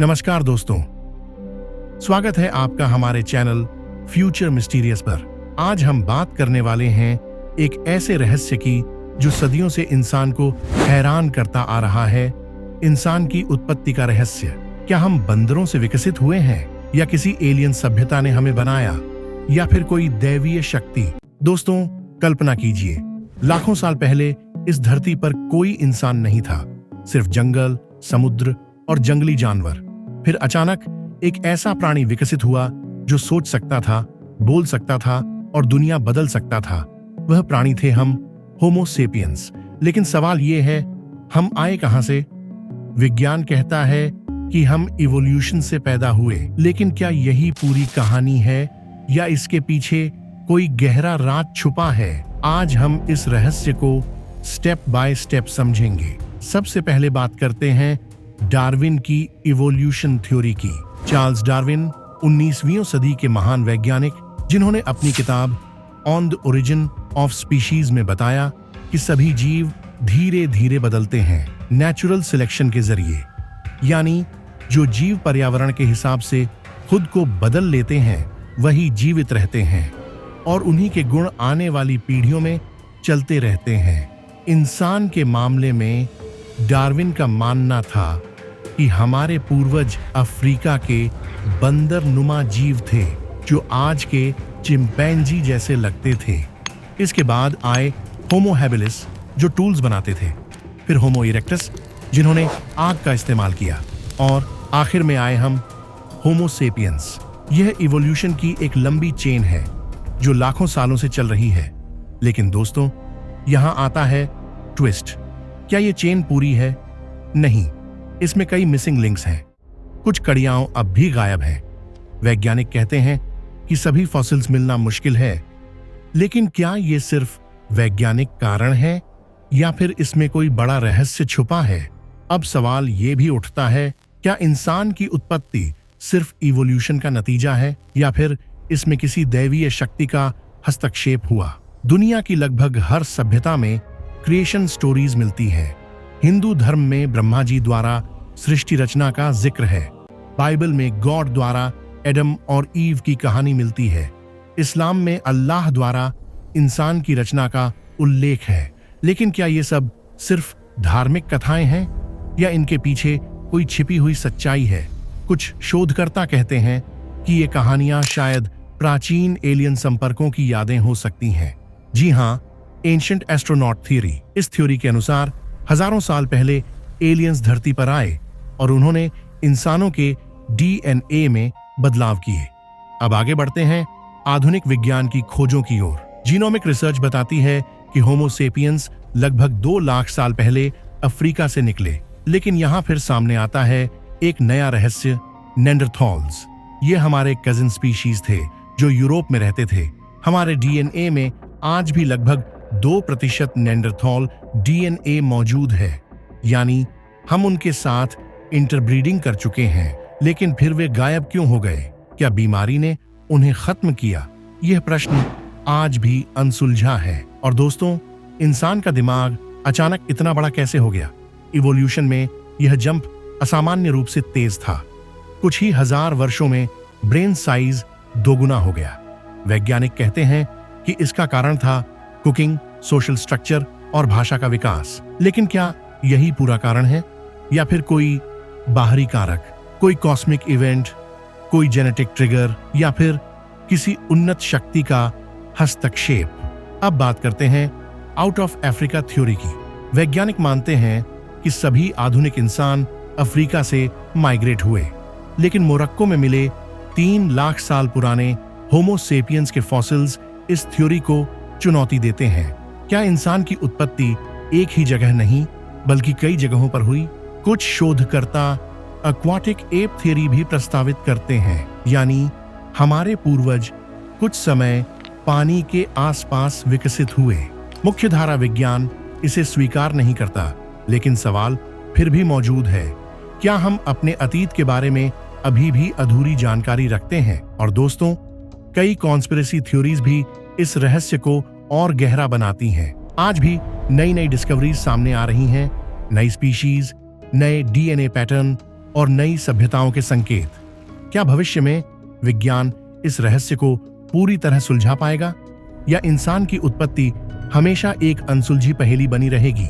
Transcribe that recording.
नमस्कार दोस्तों, स्वागत है आपका हमारे चैनल फ्यूचर मिस्टीरियस पर। आज हम बात करने वाले हैं एक ऐसे रहस्य की जो सदियों से इंसान को हैरान करता आ रहा है। इंसान की उत्पत्ति का रहस्य। क्या हम बंदरों से विकसित हुए हैं या किसी एलियन सभ्यता ने हमें बनाया या फिर कोई दैवीय शक्ति? दोस्तों, कल्पना कीजिए, लाखों साल पहले इस धरती पर कोई इंसान नहीं था, सिर्फ जंगल, समुद्र और जंगली जानवर। फिर अचानक एक ऐसा प्राणी विकसित हुआ जो सोच सकता था, बोल सकता था और दुनिया बदल सकता था। वह प्राणी थे हम, होमो सेपियंस। लेकिन सवाल यह है, हम आए कहां से? विज्ञान कहता है कि हम इवोल्यूशन से पैदा हुए, लेकिन क्या यही पूरी कहानी है या इसके पीछे कोई गहरा राज छुपा है? आज हम इस रहस्य को स्टेप बाय स्टेप समझेंगे। सबसे पहले बात करते हैं डार्विन की इवोल्यूशन थ्योरी की। चार्ल्स डार्विन 19वीं सदी के महान वैज्ञानिक, जिन्होंने अपनी किताब on the origin of species में बताया कि सभी जीव धीरे धीरे बदलते हैं नेचुरल सिलेक्शन के जरिए। यानी जो जीव पर्यावरण के हिसाब से खुद को बदल लेते हैं वही जीवित रहते हैं और उन्हीं के गुण आने वाली पीढ़ियों में चलते रहते हैं। इंसान के मामले में डार्विन का मानना था कि हमारे पूर्वज अफ्रीका के बंदर नुमा जीव थे जो आज के चिंपैंजी जैसे लगते थे। इसके बाद आए होमो हैबिलिस, जो टूल्स बनाते थे। फिर होमो इरेक्टस, जिन्होंने आग का इस्तेमाल किया। और आखिर में आए हम, होमो सेपियंस। यह इवोल्यूशन की एक लंबी चेन है जो लाखों सालों से चल रही है। लेकिन दोस्तों, यहां आता है ट्विस्ट। क्या ये चेन पूरी है? नहीं, इसमें कई मिसिंग लिंक्स हैं। कुछ कड़ियां अब भी गायब हैं। वैज्ञानिक कहते हैं कि सभी फॉसिल्स मिलना मुश्किल है, लेकिन क्या ये सिर्फ वैज्ञानिक कारण है या फिर इसमें कोई बड़ा रहस्य छुपा है? अब सवाल ये भी उठता है, क्या इंसान की उत्पत्ति सिर्फ इवोल्यूशन का नतीजा है या फिर इसमें किसी दैवीय शक्ति का हस्तक्षेप हुआ? दुनिया की लगभग हर सभ्यता में क्रिएशन स्टोरीज मिलती हैं। हिंदू धर्म में ब्रह्मा जी द्वारा सृष्टि रचना का जिक्र है। बाइबल में गॉड द्वारा एडम और ईव की कहानी मिलती है। इस्लाम में अल्लाह द्वारा इंसान की रचना का उल्लेख है। लेकिन क्या ये सब सिर्फ धार्मिक कथाएं हैं या इनके पीछे कोई छिपी हुई सच्चाई है? कुछ शोधकर्ता कहते हैं कि ये कहानियां शायद प्राचीन एलियन संपर्कों की यादें हो सकती हैं। जी हाँ, एंशिएंट एस्ट्रोनॉट थ्योरी। इस थ्योरी के अनुसार हजारों साल पहले एलियंस धरती पर आए और उन्होंने इंसानों के डीएनए में बदलाव किए। अब आगे बढ़ते हैं आधुनिक विज्ञान की खोजों की ओर। जीनोमिक रिसर्च बताती है कि होमो सेपियंस लगभग 2 लाख साल पहले अफ्रीका से निकले। लेकिन यहाँ फिर सामने आता है एक नया रहस्य, नेंडरथॉल्स। ये हमारे कजिन स्पीशीज थे जो यूरोप में रहते थे। हमारे डीएनए में आज भी लगभग 2% नेंडरथॉल डीएनए मौजूद है। यानी हम उनके साथ इंटरब्रीडिंग कर चुके हैं, लेकिन फिर वे गायब क्यों हो गए? क्या बीमारी ने उन्हें खत्म किया? यह प्रश्न आज भी अनसुलझा है। और दोस्तों, इंसान का दिमाग अचानक इतना बड़ा कैसे हो गया? इवोल्यूशन में यह जंप असामान्य रूप से तेज था। कुछ ही हजार वर्षों में ब्रेन साइज दोगुना हो गया। वैज्ञानिक कहते हैं कि इसका कारण था कुकिंग, सोशल स्ट्रक्चर और भाषा का विकास। लेकिन क्या यही पूरा कारण है या फिर कोई बाहरी कारक, कोई कॉस्मिक इवेंट, कोई जेनेटिक ट्रिगर या फिर किसी उन्नत शक्ति का हस्तक्षेप? अब बात करते हैं आउट ऑफ अफ्रीका थ्योरी की। वैज्ञानिक मानते हैं कि सभी आधुनिक इंसान अफ्रीका से माइग्रेट हुए, लेकिन मोरक्को में मिले 3 लाख साल पुराने होमो सेपियंस के फॉसिल्स इस थ्योरी को चुनौती देते हैं। क्या इंसान की उत्पत्ति एक ही जगह नहीं बल्कि कई जगहों पर हुई? कुछ शोधकर्ता एक्वाटिक एप थ्योरी भी प्रस्तावित करते हैं, यानी हमारे पूर्वज कुछ समय पानी के आसपास विकसित हुए। मुख्यधारा विज्ञान इसे स्वीकार नहीं करता, लेकिन सवाल फिर भी मौजूद है, क्या हम अपने अतीत के बारे में अभी भी अधूरी जानकारी रखते हैं? और दोस्तों, कई कॉन्स्पिरेसी थ्योरीज भी इस रहस्य को और गहरा बनाती हैं। आज भी नई नई डिस्कवरीज सामने आ रही हैं, नई स्पीशीज, नए डीएनए पैटर्न और नई सभ्यताओं के संकेत। क्या भविष्य में विज्ञान इस रहस्य को पूरी तरह सुलझा पाएगा, या इंसान की उत्पत्ति हमेशा एक अनसुलझी पहेली बनी रहेगी?